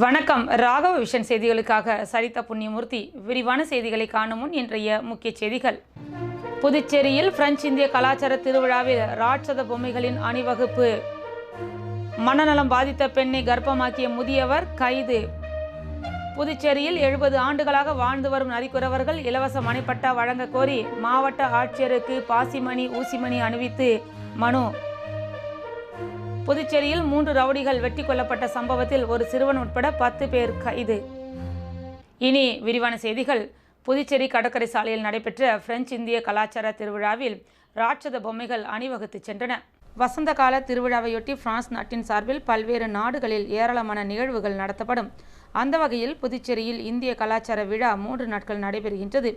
வணக்கம். ராகவ விஷன் செய்திகளுக்காக சரிதா புண்ணியமூர்த்தி. விரிவான செய்திகளை காணும் முன் இன்றைய முக்கிய செய்திகள். புதுச்சேரியில் பிரெஞ்சு இந்திய கலாச்சார திருவிழாவில் ராட்சத பொம்மைகளின் அணிவகுப்பு. மனநலம் பாதித்த பெண்ணை கர்ப்பமாக்கிய முதியவர் கைது. புதுச்சேரியில் 70 ஆண்டுகளாக வாழ்ந்து வரும் நரிக்குறவர்கள் இலவச மனைப்பட்டா வழங்க கோரி மாவட்ட ஆட்சியருக்கு பாசிமணி ஊசிமணி அணிவித்து மனு. புதுச்சேரியில் 3 ரவுடிகள் வெட்டி கொல்லப்பட்ட சம்பவத்தில் ஒரு சிறுவன் உட்பட 10 பேர் கைது. இனி விரிவான செய்திகள். புதுச்சேரி கடற்கரை சாலையில் நடைபெற்ற பிரெஞ்சு இந்திய கலாச்சார திருவிழாவில் ராட்சத பொம்மைகள் அணிவகுத்து சென்றன. வசந்த கால திருவிழாவையொட்டி பிரான்ஸ் நாட்டின் சார்பில் பல்வேறு நாடுகளில் ஏராளமான நிகழ்வுகள் நடத்தப்படும். அந்த வகையில் புதுச்சேரியில் இந்திய கலாச்சார விழா 3 நாட்கள் நடைபெறுகின்றது.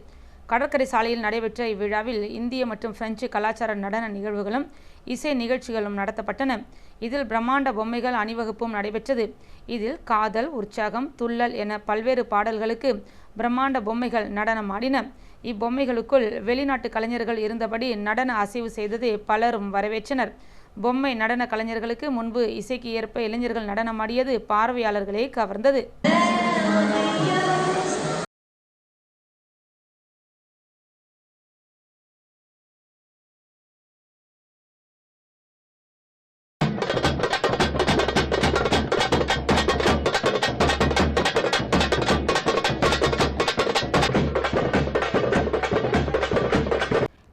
கடற்கரை சாலையில் நடைபெற்ற இவ்விழாவில் இந்திய மற்றும் பிரெஞ்சு கலாச்சார நடன நிகழ்வுகளும் இசை நிகழ்ச்சிகளும் நடத்தப்பட்டன. இதில் பிரம்மாண்ட பொம்மைகள் அணிவகுப்பும் நடைபெற்றது. இதில் காதல், உற்சாகம், துள்ளல் என பல்வேறு பாடல்களுக்கு பிரம்மாண்ட பொம்மைகள் நடனமாடின. இப்பொம்மைகளுக்குள் வெளிநாட்டு கலைஞர்கள் இருந்தபடி நடன அசைவு செய்ததை பலரும் வரவேற்றனர். பொம்மை நடன கலைஞர்களுக்கு முன்பு இசைக்கு ஏற்ப இளைஞர்கள் நடனமாடியது பார்வையாளர்களை கவர்ந்தது.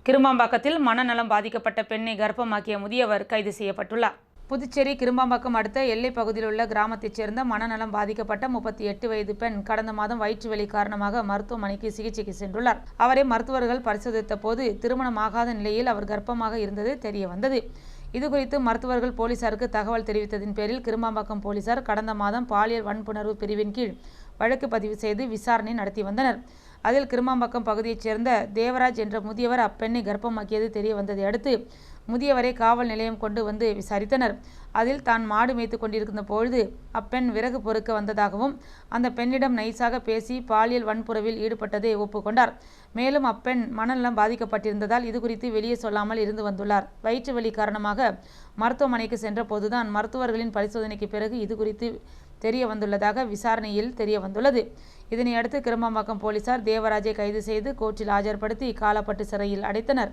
கிருமாம்பாக்கத்தில் மனநலம் பாதிக்கப்பட்ட பெண்ணை கர்ப்பமாக்கிய முதியவர் கைது செய்யப்பட்டுள்ளார். புதுச்சேரி கிருமாம்பாக்கம் அடுத்த எல்லை பகுதியில் உள்ள கிராமத்தைச் சேர்ந்த மனநலம் பாதிக்கப்பட்ட 38 வயது பெண் கடந்த மாதம் வயிற்று வலி காரணமாக மருத்துவமனைக்கு சிகிச்சைக்கு சென்றுள்ளார். அவரை மருத்துவர்கள் பரிசோதித்த போது திருமணமாகாத நிலையில் அவர் கர்ப்பமாக இருந்தது தெரிய வந்தது. இதுகுறித்து மருத்துவர்கள் போலீசாருக்கு தகவல் தெரிவித்ததின் பேரில் கிருமாம்பாக்கம் போலீசார் கடந்த மாதம் பாலியல் வன்புணர்வு பிரிவின் கீழ் வழக்கு பதிவு செய்து விசாரணை நடத்தி வந்தனர். அதில் கிருமாம்பாக்கம் பகுதியைச் சேர்ந்த தேவராஜ் என்ற முதியவர் அப்பெண்ணை கர்ப்பமாக்கியது தெரிய வந்ததை அடுத்து முதியவரை காவல் நிலையம் கொண்டு வந்து விசாரித்தனர். அதில் தான் மாடு மேய்த்து கொண்டிருந்த பொழுது அப்பெண் விறகு பொறுக்க வந்ததாகவும் அந்த பெண்ணிடம் நைசாக பேசி பாலியல் வன்புறவில் ஈடுபட்டதை ஒப்புக்கொண்டார். மேலும் அப்பெண் மனநலம் பாதிக்கப்பட்டிருந்ததால் இதுகுறித்து வெளியே சொல்லாமல் இருந்து வந்துள்ளார். வயிற்று வலி காரணமாக மருத்துவமனைக்கு சென்ற போதுதான் மருத்துவர்களின் பரிசோதனைக்கு பிறகு இதுகுறித்து தெரிய வந்துள்ளதாக விசாரணையில் தெரிய வந்துள்ளது. இதனையடுத்து கிருமாம்பாக்கம் போலீசார் தேவராஜை கைது செய்து கோர்ட்டில் ஆஜர்படுத்தி காலாப்பட்டு சிறையில் அடைத்தனர்.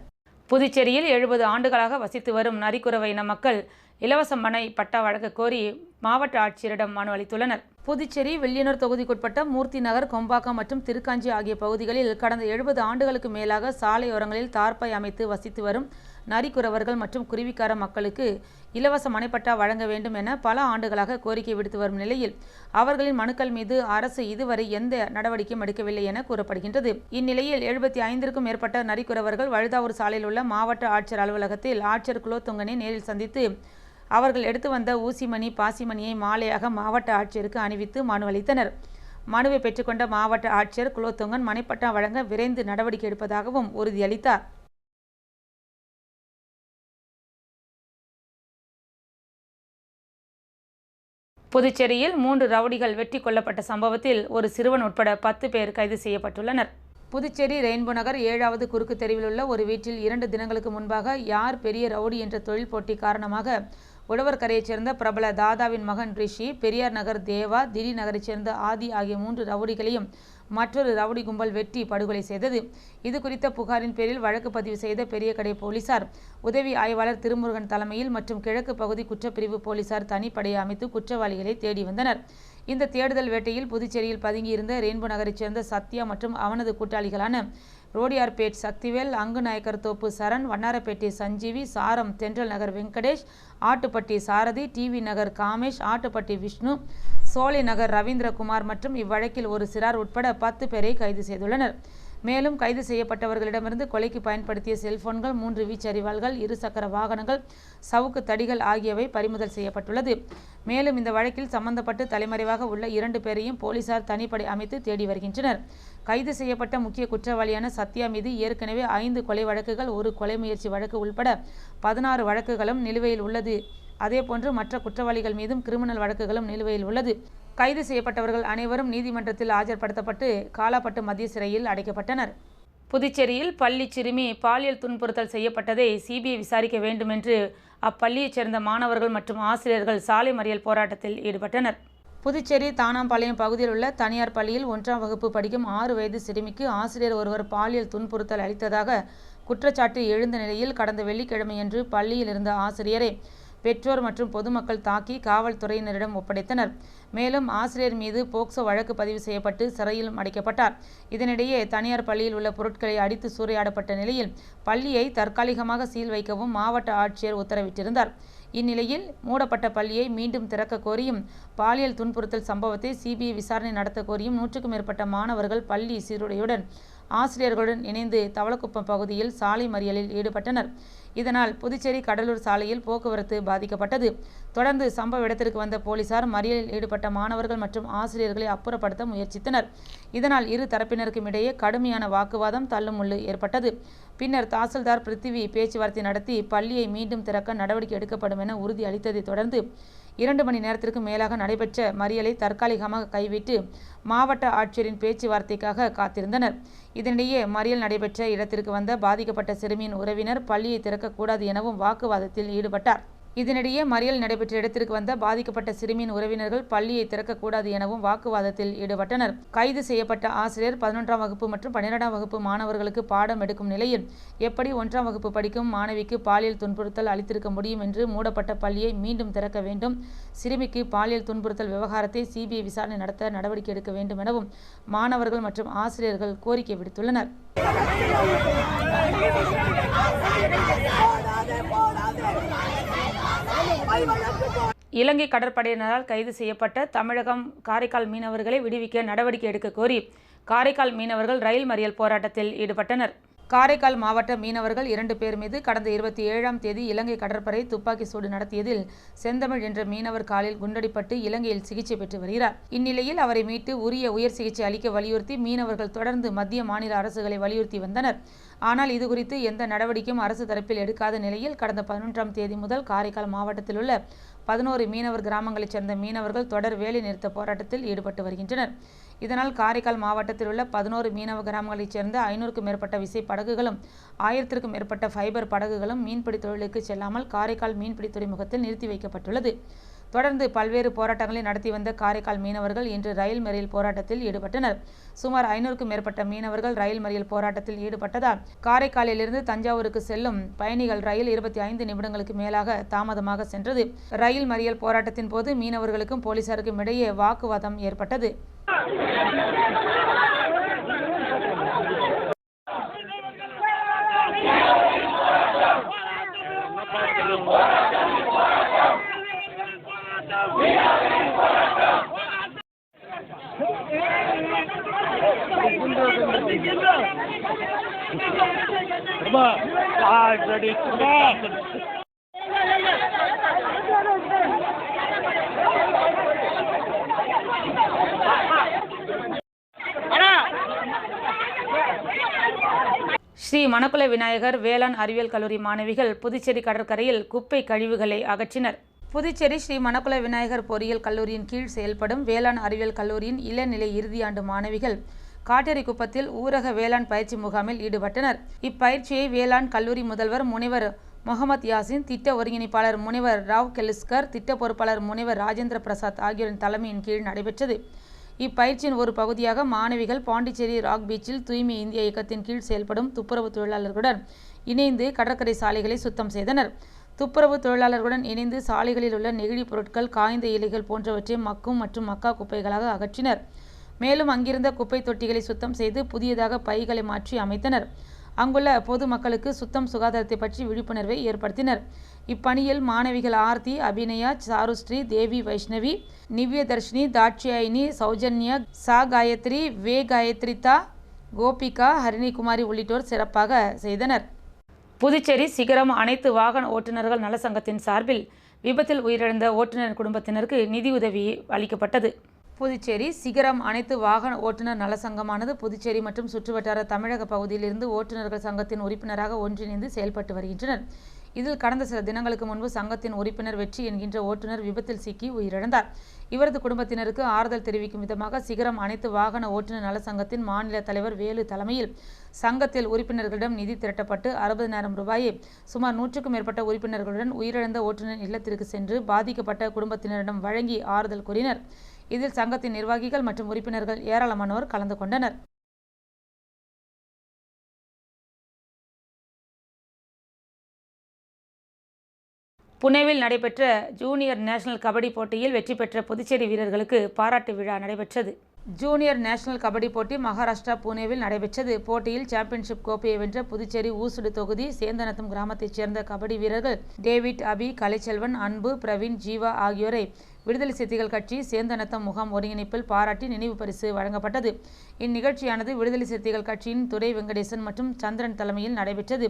புதுச்சேரியில் 70 ஆண்டுகளாக வசித்து வரும் நரிக்குறவ இன மக்கள் இலவச மனை பட்டா வழங்க கோரி மாவட்ட ஆட்சியரிடம் மனு அளித்துள்ளனர். புதுச்சேரி வில்லியனூர் தொகுதிக்குட்பட்ட மூர்த்தி நகர், கொம்பாக்கம் மற்றும் திருக்காஞ்சி ஆகிய பகுதிகளில் கடந்த 70 ஆண்டுகளுக்கு மேலாக சாலையோரங்களில் தார்பாய் அமைத்து வசித்து வரும் நரிக்குறவர்கள் மற்றும் குருவிக்கார மக்களுக்கு இலவச மனைப்பட்டா வழங்க வேண்டும் என பல ஆண்டுகளாக கோரிக்கை விடுத்து வரும் நிலையில் அவர்களின் மனுக்கள் மீது அரசு இதுவரை எந்த நடவடிக்கையும் எடுக்கவில்லை என கூறப்படுகின்றது. இந்நிலையில் 75க்கும் மேற்பட்ட நரிக்குறவர்கள் வழுதாவூர் சாலையில் உள்ள மாவட்ட ஆட்சியர் அலுவலகத்தில் ஆட்சியர் குலோத்துங்கனை நேரில் சந்தித்து அவர்கள் எடுத்து வந்த ஊசிமணி, பாசிமணியை மாலையாக மாவட்ட ஆட்சியருக்கு அணிவித்து மனு அளித்தனர். மனுவை பெற்றுக்கொண்ட மாவட்ட ஆட்சியர் குலோத்துங்கன் மனைப்பட்டா வழங்க விரைந்து நடவடிக்கை எடுப்பதாகவும் உறுதியளித்தார். புதுச்சேரியில் 3 ரவுடிகள் வெட்டி கொல்லப்பட்ட சம்பவத்தில் ஒரு சிறுவன் உட்பட 10 பேர் கைது செய்யப்பட்டுள்ளனர். புதுச்சேரி ரெயின்போ நகர் 7வது குறுக்கு தெருவில் உள்ள ஒரு வீட்டில் 2 தினங்களுக்கு முன்பாக யார் பெரிய ரவுடி என்ற தொழில் போட்டி காரணமாக உழவர்கரையைச் சேர்ந்த பிரபல தாதாவின் மகன் ரிஷி, பெரியார் நகர் தேவா, திலி நகரைச் சேர்ந்த ஆதி ஆகிய 3 ரவுடிகளையும் மற்றொரு ரவுடி கும்பல் வெட்டி படுகொலை செய்தது. இது குறித்த புகாரின் பேரில் வழக்கு பதிவு செய்த பெரியகடை போலீசார் உதவி ஆய்வாளர் திருமுருகன் தலைமையில் மற்றும் கிழக்கு பகுதி குற்றப்பிரிவு போலீசார் தனிப்படையை அமைத்து குற்றவாளிகளை தேடி வந்தனர். இந்த தேடுதல் வேட்டையில் புதுச்சேரியில் பதுங்கியிருந்த ரெயின்போ நகரைச் சேர்ந்த சத்யா மற்றும் அவனது கூட்டாளிகளான ரோடியார்பேட் சக்திவேல், அங்குநாயக்கர் தோப்பு சரண், வண்ணாரப்பேட்டை சஞ்சீவி, சாரம் தென்றல் நகர் வெங்கடேஷ், ஆட்டுப்பட்டி சாரதி, டிவி நகர் காமேஷ், ஆட்டுப்பட்டி விஷ்ணு, சோலை நகர் ரவீந்திரகுமார் மற்றும் இவ்வழக்கில் ஒரு சிறார் உட்பட 10 பேரை கைது செய்துள்ளனர். மேலும் கைது செய்யப்பட்டவர்களிடமிருந்து கொலைக்கு பயன்படுத்திய செல்போன்கள், 3 வீச்சரிவாள்கள், 2 சக்கர வாகனங்கள், சவுக்கு தடிகள் ஆகியவை பறிமுதல் செய்யப்பட்டுள்ளது. மேலும் இந்த வழக்கில் சம்பந்தப்பட்டு தலைமறைவாக உள்ள 2 பேரையும் போலீசார் தனிப்படை அமைத்து தேடி வருகின்றனர். கைது செய்யப்பட்ட முக்கிய குற்றவாளியான சத்யா மீது ஏற்கனவே 5 கொலை வழக்குகள், 1 கொலை முயற்சி வழக்கு உள்பட 16 வழக்குகளும் நிலுவையில் உள்ளது. அதேபோன்று மற்ற குற்றவாளிகள் மீதும் கிரிமினல் வழக்குகளும் நிலுவையில் உள்ளது. கைது செய்யப்பட்டவர்கள் அனைவரும் நீதிமன்றத்தில் ஆஜர்படுத்தப்பட்டு காலாப்பட்டு மத்திய சிறையில் அடைக்கப்பட்டனர். புதுச்சேரியில் பள்ளி சிறுமி பாலியல் துன்புறுத்தல் செய்யப்பட்டதை சிபிஐ விசாரிக்க வேண்டும் என்று அப்பள்ளியைச் சேர்ந்த மாணவர்கள் மற்றும் ஆசிரியர்கள் சாலை மறியல் போராட்டத்தில் ஈடுபட்டனர். புதுச்சேரி தானாம்பாளையம் பகுதியில் உள்ள தனியார் பள்ளியில் 1ஆம் வகுப்பு படிக்கும் 6 வயது சிறுமிக்கு ஆசிரியர் ஒருவர் பாலியல் துன்புறுத்தல் அளித்ததாக குற்றச்சாட்டு எழுந்த நிலையில் கடந்த வெள்ளிக்கிழமையன்று பள்ளியில் இருந்த ஆசிரியரை பெற்றோர் மற்றும் பொதுமக்கள் தாக்கி காவல்துறையினரிடம் ஒப்படைத்தனர். மேலும் ஆசிரியர் மீது போக்சோ வழக்கு பதிவு செய்யப்பட்டு சிறையிலும் அடைக்கப்பட்டார். இதனிடையே தனியார் பள்ளியில் உள்ள பொருட்களை அடித்து சூறையாடப்பட்ட நிலையில் பள்ளியை தற்காலிகமாக சீல் வைக்கவும் மாவட்ட ஆட்சியர் உத்தரவிட்டிருந்தார். இந்நிலையில் மூடப்பட்ட பள்ளியை மீண்டும் திறக்க கோரியும் பாலியல் துன்புறுத்தல் சம்பவத்தை சிபிஐ விசாரணை நடத்த கோரியும் 100க்கும் மேற்பட்ட மாணவர்கள் பள்ளி சீருடையுடன் ஆசிரியர்களுடன் இணைந்து தவளக்குப்பம் பகுதியில் சாலை மறியலில் ஈடுபட்டனர். இதனால் புதுச்சேரி கடலூர் சாலையில் போக்குவரத்து பாதிக்கப்பட்டது. தொடர்ந்து சம்பவ இடத்திற்கு வந்த போலீசார் மறியலில் ஈடுபட்ட மாணவர்கள் மற்றும் ஆசிரியர்களை அப்புறப்படுத்த முயற்சித்தனர். இதனால் இரு தரப்பினருக்கும் இடையே கடுமையான வாக்குவாதம் தள்ளுமுள்ளு ஏற்பட்டது. பின்னர் தாசில்தார் பிருத்திவி பேச்சுவார்த்தை நடத்தி பள்ளியை மீண்டும் திறக்க நடவடிக்கை எடுக்கப்படும் என உறுதி அளித்ததை தொடர்ந்து 2 மணி நேரத்திற்கு மேலாக நடைபெற்ற மறியலை தற்காலிகமாக கைவிட்டு மாவட்ட ஆட்சியரின் பேச்சுவார்த்தைக்காக காத்திருந்தனர். இதனிடையே மறியல் நடைபெற்ற இடத்திற்கு வந்த பாதிக்கப்பட்ட சிறுமியின் உறவினர் பள்ளியை திறக்கக்கூடாது எனவும் வாக்குவாதத்தில் ஈடுபட்டார். இதனிடையே மறியல் நடைபெற்ற இடத்திற்கு வந்த பாதிக்கப்பட்ட சிறுமியின் உறவினர்கள் பள்ளியை திறக்கக்கூடாது எனவும் வாக்குவாதத்தில் ஈடுபட்டனர். கைது செய்யப்பட்ட ஆசிரியர் 11ஆம் வகுப்பு மற்றும் 12ஆம் வகுப்பு மாணவர்களுக்கு பாடம் எடுக்கும் நிலையில் எப்படி 1ஆம் வகுப்பு படிக்கும் மாணவிக்கு பாலியல் துன்புறுத்தல் அளித்திருக்க முடியும் என்று மூடப்பட்ட பள்ளியை மீண்டும் திறக்க வேண்டும். சிறுமிக்கு பாலியல் துன்புறுத்தல் விவகாரத்தை சிபிஐ விசாரணை நடத்த நடவடிக்கை எடுக்க வேண்டும் எனவும் மாணவர்கள் மற்றும் ஆசிரியர்கள் கோரிக்கை விடுத்துள்ளனர். இலங்கை கடற்படையினரால் கைது செய்யப்பட்ட தமிழகம் காரைக்கால் மீனவர்களை விடுவிக்க நடவடிக்கை எடுக்க கோரி காரைக்கால் மீனவர்கள் ரயில் மறியல் போராட்டத்தில் ஈடுபட்டனர். காரைக்கால் மாவட்ட மீனவர்கள் 2 பேர் மீது கடந்த 27ஆம் தேதி இலங்கை கடற்படை துப்பாக்கி சூடு நடத்தியதில் செந்தமிழ் என்ற மீனவர் காலில் குண்டடிப்பட்டு இலங்கையில் சிகிச்சை பெற்று வருகிறார். இந்நிலையில் அவரை மீட்டு உரிய உயர் சிகிச்சை அளிக்க வலியுறுத்தி மீனவர்கள் தொடர்ந்து மத்திய மாநில அரசுகளை வலியுறுத்தி வந்தனர். ஆனால் இதுகுறித்து எந்த நடவடிக்கையும் அரசு தரப்பில் எடுக்காத நிலையில் கடந்த 11ஆம் தேதி முதல் காரைக்கால் மாவட்டத்தில் உள்ள 11 மீனவர் கிராமங்களைச் சேர்ந்த மீனவர்கள் தொடர் வேலை நிறுத்த போராட்டத்தில் ஈடுபட்டு வருகின்றனர். இதனால் காரைக்கால் மாவட்டத்தில் உள்ள 11 மீனவ கிராமங்களைச் சேர்ந்த 500க்கும் மேற்பட்ட விசை படகுகளும் 1000க்கும் மேற்பட்ட ஃபைபர் படகுகளும் மீன்பிடி தொழிலுக்கு செல்லாமல் காரைக்கால் மீன்பிடி துறைமுகத்தில் நிறுத்தி வைக்கப்பட்டுள்ளது. தொடர்ந்து பல்வேறு போராட்டங்களை நடத்தி வந்த காரைக்கால் மீனவர்கள் இன்று ரயில் மறியல் போராட்டத்தில் ஈடுபட்டனர். சுமார் 500க்கும் மேற்பட்ட மீனவர்கள் ரயில் மறியல் போராட்டத்தில் ஈடுபட்டதால் காரைக்காலிலிருந்து தஞ்சாவூருக்கு செல்லும் பயணிகள் ரயில் 25 நிமிடங்களுக்கு மேலாக தாமதமாக சென்றது. ரயில் மறியல் போராட்டத்தின் போது மீனவர்களுக்கும் போலீசாருக்கும் இடையே வாக்குவாதம் ஏற்பட்டது. ஸ்ரீ மணக்குள விநாயகர் வேளாண் அறிவியல் கல்லூரி மாணவிகள் புதுச்சேரி கடற்கரையில் குப்பை கழிவுகளை அகற்றினர். புதுச்சேரி ஸ்ரீ மணக்குள விநாயகர் பொறியியல் கல்லூரியின் கீழ் செயல்படும் வேளாண் அறிவியல் கல்லூரியின் இளநிலை இறுதியாண்டு மாணவிகள் காட்டேரிக்குப்பத்தில் ஊரக வேளாண் பயிற்சி முகாமில் ஈடுபட்டனர். இப்பயிற்சியை வேளாண் கல்லூரி முதல்வர் முனைவர் முகமது யாசின், திட்ட ஒருங்கிணைப்பாளர் முனைவர் ராவ் கெலிஸ்கர், திட்ட பொறுப்பாளர் முனைவர் ராஜேந்திர பிரசாத் ஆகியோரின் தலைமையின் கீழ் நடைபெற்றது. இப்பயிற்சியின் ஒரு பகுதியாக மாணவிகள் பாண்டிச்சேரி ராக் பீச்சில் தூய்மை இந்தியா இயக்கத்தின் கீழ் செயல்படும் துப்புரவு தொழிலாளர்களுடன் இணைந்து கடற்கரை சாலைகளை சுத்தம் செய்தனர். துப்புரவு தொழிலாளர்களுடன் இணைந்து சாலைகளில் உள்ள நெகிழி பொருட்கள், காய்ந்த இலைகள் போன்றவற்றை மக்கும் மற்றும் மக்கா குப்பைகளாக அகற்றினர். மேலும் அங்கிருந்த குப்பை தொட்டிகளை சுத்தம் செய்து புதியதாக பைகளை மாற்றி அமைத்தனர். அங்குள்ள பொது மக்களுக்கு சுத்தம் சுகாதாரத்தை பற்றி விழிப்புணர்வை ஏற்படுத்தினர். இப்பணியில் மாணவிகள் ஆர்த்தி, அபிநயா, சாருஸ்ரீ, தேவி, வைஷ்ணவி, நிவ்யதர்ஷினி, தாட்சியாயினி, சௌஜன்யா, சா காயத்ரி, வே காயத்ரிதா, கோபிகா, ஹரிணிகுமாரி உள்ளிட்டோர் சிறப்பாக செய்தனர். புதுச்சேரி சிகரம் அனைத்து வாகன ஓட்டுநர்கள் நலசங்கத்தின் சார்பில் விபத்தில் உயிரிழந்த ஓட்டுநர் குடும்பத்தினருக்கு நிதியுதவி அளிக்கப்பட்டது. புதுச்சேரி சிகரம் அனைத்து வாகன ஓட்டுநர் நலசங்கமானது புதுச்சேரி மற்றும் சுற்றுவட்டார தமிழக பகுதியிலிருந்து ஓட்டுநர்கள் சங்கத்தின் உறுப்பினராக ஒன்றிணைந்து செயல்பட்டு வருகின்றனர். இதில் கடந்த சில தினங்களுக்கு முன்பு சங்கத்தின் உறுப்பினர் வெற்றி என்கின்ற ஓட்டுநர் விபத்தில் சிக்கி உயிரிழந்தார். இவரது குடும்பத்தினருக்கு ஆறுதல் தெரிவிக்கும் விதமாக சிகரம் அனைத்து வாகன ஓட்டுநர் நலசங்கத்தின் மாநில தலைவர் வேலு தலைமையில் சங்கத்தில் உறுப்பினர்களிடம் நிதி திரட்டப்பட்டு 60,000 ரூபாயை சுமார் 100க்கும் மேற்பட்ட உறுப்பினர்களுடன் உயிரிழந்த ஓட்டுநர் இல்லத்திற்கு சென்று பாதிக்கப்பட்ட குடும்பத்தினரிடம் வழங்கி ஆறுதல் கூறினர். இதில் சங்கத்தின் நிர்வாகிகள் மற்றும் உறுப்பினர்கள் ஏராளமானோர் கலந்து கொண்டனர். புனேவில் நடைபெற்ற ஜூனியர் நேஷனல் கபடி போட்டியில் வெற்றி பெற்ற புதுச்சேரி வீரர்களுக்கு பாராட்டு விழா நடைபெற்றது. ஜூனியர் நேஷனல் கபடி போட்டி மகாராஷ்டிரா புனேவில் நடைபெற்றது. போட்டியில் சாம்பியன்ஷிப் கோப்பையை வென்ற புதுச்சேரி ஊசுடு தொகுதி சேந்தநத்தம் கிராமத்தைச் சேர்ந்த கபடி வீரர்கள் டேவிட், அபி, கலைச்செல்வன், அன்பு, பிரவீன், ஜீவா ஆகியோரை விடுதலை சிறுத்தைகள் கட்சி சேந்தநத்தம் முகாம் ஒருங்கிணைப்பில் பாராட்டி நினைவு பரிசு வழங்கப்பட்டது. இந்நிகழ்ச்சியானது விடுதலை சிறுத்தைகள் கட்சியின் துரை வெங்கடேசன் மற்றும் சந்திரன் தலைமையில் நடைபெற்றது.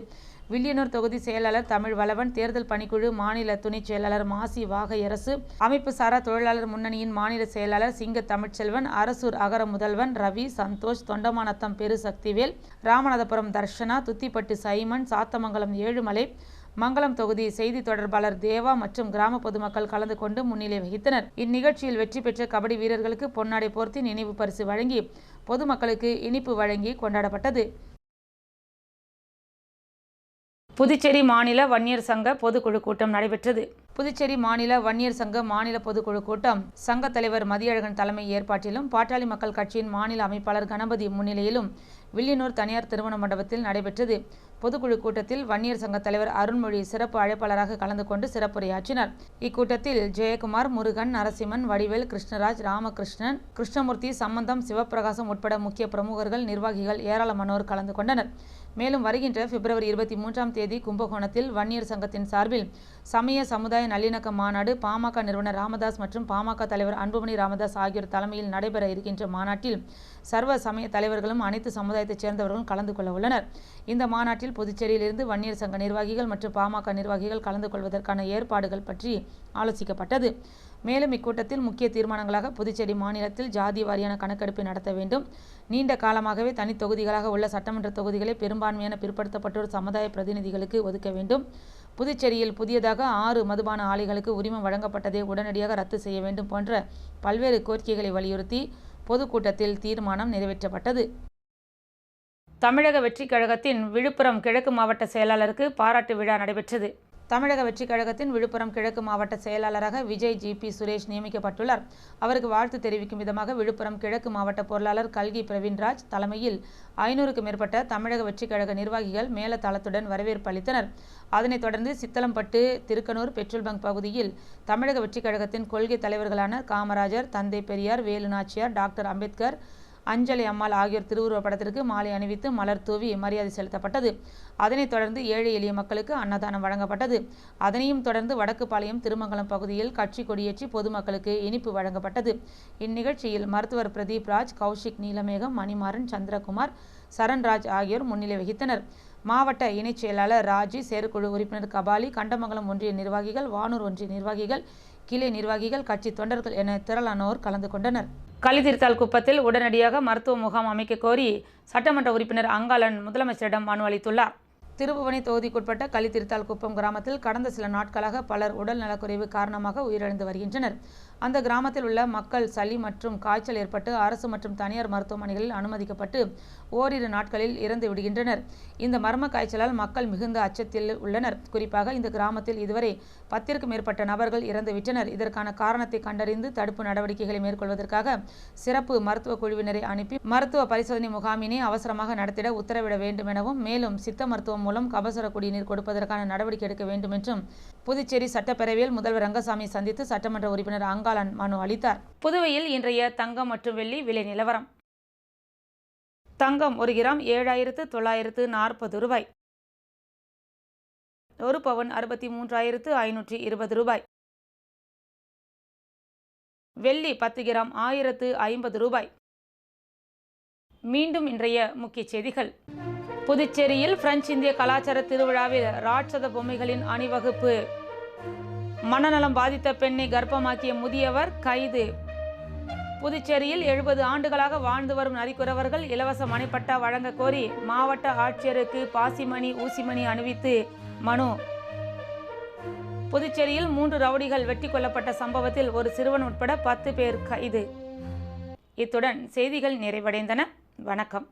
வில்லியனூர் தொகுதி செயலாளர் தமிழ் வளவன், தேர்தல் பணிக்குழு மாநில துணைச் செயலாளர் மாசி வாகையரசு, அமைப்பு சாரா தொழிலாளர் முன்னணியின் மாநில செயலாளர் சிங்க தமிழ்ச்செல்வன், அரசூர் அகர முதல்வன் ரவி, சந்தோஷ், தொண்டமாநத்தம் பெரு சக்திவேல், ராமநாதபுரம் தர்ஷனா, துத்திப்பட்டு சைமன், சாத்தமங்கலம் ஏழுமலை, மங்கலம் தொகுதி செய்தி தொடர்பாளர் தேவா மற்றும் கிராம பொதுமக்கள் கலந்து கொண்டு முன்னிலை வகித்தனர். இந்நிகழ்ச்சியில் வெற்றி பெற்ற கபடி வீரர்களுக்கு பொன்னாடை போர்த்தி நினைவு பரிசு வழங்கி பொதுமக்களுக்கு இனிப்பு வழங்கி கொண்டாடப்பட்டது. புதுச்சேரி மாநில வன்னியர் சங்க பொதுக்குழு கூட்டம் நடைபெற்றது. புதுச்சேரி மாநில வன்னியர் சங்க மாநில பொதுக்குழு கூட்டம் சங்க தலைவர் மதியழகன் தலைமை ஏற்பாட்டிலும் பாட்டாளி மக்கள் கட்சியின் மாநில அமைப்பாளர் கணபதி முன்னிலையிலும் வில்லியனூர் தனியார் திருமண மண்டபத்தில் நடைபெற்றது. பொதுக்குழு கூட்டத்தில் வன்னியர் சங்க தலைவர் அருண்மொழி சிறப்பு அழைப்பாளராக கலந்து கொண்டு சிறப்புரையாற்றினார். இக்கூட்டத்தில் ஜெயக்குமார், முருகன், நரசிம்மன், வடிவேல், கிருஷ்ணராஜ், ராமகிருஷ்ணன், கிருஷ்ணமூர்த்தி, சம்பந்தம், சிவபிரகாசம் உட்பட முக்கிய பிரமுகர்கள், நிர்வாகிகள் ஏராளமானோர் கலந்து கொண்டனர். மேலும் வருகின்ற பிப்ரவரி 23ஆம் தேதி கும்பகோணத்தில் வன்னியர் சங்கத்தின் சார்பில் சமய சமுதாய நல்லிணக்க மாநாடு, பாமக நிறுவனர் ராமதாஸ் மற்றும் பாமக தலைவர் அன்புமணி ராமதாஸ் ஆகியோர் தலைமையில் நடைபெற இருக்கின்ற மாநாட்டில் சர்வ சமய தலைவர்களும் அனைத்து சமுதாயத்தைச் சேர்ந்தவர்களும் கலந்து கொள்ள உள்ளனர். இந்த மாநாட்டில் புதுச்சேரியிலிருந்து வன்னியர் சங்க நிர்வாகிகள் மற்றும் பாமக நிர்வாகிகள் கலந்து கொள்வதற்கான ஏற்பாடுகள் பற்றி ஆலோசிக்கப்பட்டது. மேலும் இக்கூட்டத்தில் முக்கிய தீர்மானங்களாக புதுச்சேரி மாநிலத்தில் ஜாதி வாரியான கணக்கெடுப்பை நடத்த வேண்டும், நீண்ட காலமாகவே தனி தொகுதிகளாக உள்ள சட்டமன்ற தொகுதிகளை பெரும்பான்மையான பிற்படுத்தப்பட்டோர் சமுதாய பிரதிநிதிகளுக்கு ஒதுக்க வேண்டும், புதுச்சேரியில் புதியதாக 6 மதுபான ஆலைகளுக்கு உரிமம் வழங்கப்பட்டதை உடனடியாக ரத்து செய்ய வேண்டும் போன்ற பல்வேறு கோரிக்கைகளை வலியுறுத்தி பொதுக்கூட்டத்தில் தீர்மானம் நிறைவேற்றப்பட்டது. தமிழக வெற்றிக் கழகத்தின் விழுப்புரம் கிழக்கு மாவட்ட செயலாளருக்கு பாராட்டு விழா நடைபெற்றது. தமிழக வெற்றிக் கழகத்தின் விழுப்புரம் கிழக்கு மாவட்ட செயலாளராக விஜய் ஜி.பி. சுரேஷ் நியமிக்கப்பட்டுள்ளார். அவருக்கு வாழ்த்து தெரிவிக்கும் விதமாக விழுப்புரம் கிழக்கு மாவட்ட பொருளாளர் கல்கி பிரவீன்ராஜ் தலைமையில் 500க்கும் மேற்பட்ட தமிழக வெற்றிக் கழக நிர்வாகிகள் மேலதாளத்துடன் வரவேற்பு அளித்தனர். அதனைத் தொடர்ந்து சித்தலம்பட்டு, திருக்கனூர் பெட்ரோல் பங்க் பகுதியில் தமிழக வெற்றிக் கழகத்தின் கொள்கை தலைவர்களான காமராஜர், தந்தை பெரியார், வேலு நாச்சியார், டாக்டர் அம்பேத்கர், அஞ்சலி அம்மாள் ஆகியோர் திருவுருவப் படத்திற்கு மாலை அணிவித்து மலர் தூவி மரியாதை செலுத்தப்பட்டது. அதனைத் தொடர்ந்து ஏழை எளிய மக்களுக்கு அன்னதானம் வழங்கப்பட்டது. அதனையும் தொடர்ந்து வடக்குப்பாளையம், திருமங்கலம் பகுதியில் கட்சி கொடியேற்றி பொதுமக்களுக்கு இனிப்பு வழங்கப்பட்டது. இந்நிகழ்ச்சியில் மருத்துவர் பிரதீப் ராஜ், கௌஷிக், நீலமேகம், மணிமாறன், சந்திரகுமார், சரண்ராஜ் ஆகியோர் முன்னிலை வகித்தனர். மாவட்ட இணைச் செயலாளர் ராஜி, செயற்குழு உறுப்பினர் கபாலி, கண்டமங்கலம் ஒன்றிய நிர்வாகிகள், வானூர் ஒன்றிய நிர்வாகிகள், கிளை நிர்வாகிகள், கட்சி தொண்டர்கள் என திரளானோர் கலந்து கொண்டனர். கலிதிர்த்தால் குப்பத்தில் உடனடியாக மருத்துவ முகாம் அமைக்க கோரி சட்டமன்ற உறுப்பினர் அங்காளன் முதலமைச்சரிடம் மனு அளித்துள்ளார். திருபுவனை தொகுதிக்குட்பட்ட கலிதிர்த்தால் குப்பம் கிராமத்தில் கடந்த சில நாட்களாக பலர் உடல் நலக்குறைவு காரணமாக உயிரிழந்து வருகின்றனர். அந்த கிராமத்தில் உள்ள மக்கள் சளி மற்றும் காய்ச்சல் ஏற்பட்டு அரசு மற்றும் தனியார் மருத்துவமனைகளில் அனுமதிக்கப்பட்டு ஓரிரு நாட்களில் இறந்து விடுகின்றனர். இந்த மர்ம காய்ச்சலால் மக்கள் மிகுந்த அச்சத்தில் உள்ளனர். குறிப்பாக இந்த கிராமத்தில் இதுவரை 10க்கும் மேற்பட்ட நபர்கள் இறந்துவிட்டனர். இதற்கான காரணத்தை கண்டறிந்து தடுப்பு நடவடிக்கைகளை மேற்கொள்வதற்காக சிறப்பு மருத்துவ குழுவினரை அனுப்பி மருத்துவ பரிசோதனை முகாமினை அவசரமாக நடத்திட உத்தரவிட வேண்டும் எனவும், மேலும் சித்த மருத்துவம் மூலம் கபசுர குடிநீர் கொடுப்பதற்கான நடவடிக்கை எடுக்க வேண்டும் என்றும் புதுச்சேரி சட்டப்பேரவையில் முதல்வர் ரங்கசாமி சந்தித்து சட்டமன்ற உறுப்பினர் அங்காளன் மனு அளித்தார். புதுவையில் இன்றைய தங்கம் மற்றும் வெள்ளி விலை நிலவரம். தங்கம் 1 கிராம் 7,940 ரூபாய். 1 பவுன் 63,520 ரூபாய். வெள்ளி 10 கிராம் 1,050 ரூபாய். மீண்டும் இன்றைய முக்கிய செய்திகள். புதுச்சேரியில் பிரெஞ்சு இந்திய கலாச்சார திருவிழாவில் ராட்சத பொம்மைகளின் அணிவகுப்பு. மனநலம் பாதித்த பெண்ணை கர்ப்பமாக்கிய முதியவர் கைது. புதுச்சேரியில் 70 ஆண்டுகளாக வாழ்ந்து வரும் நரிக்குறவர்கள் இலவச மனைப்பட்டா வழங்க கோரி மாவட்ட ஆட்சியருக்கு பாசிமணி, ஊசிமணி அணிவித்து மனு. புதுச்சேரியில் 3 ரவுடிகள் வெட்டி கொல்லப்பட்ட சம்பவத்தில் ஒரு சிறுவன் உட்பட 10 பேர் கைது. இத்துடன் செய்திகள் நிறைவடைந்தன. வணக்கம்.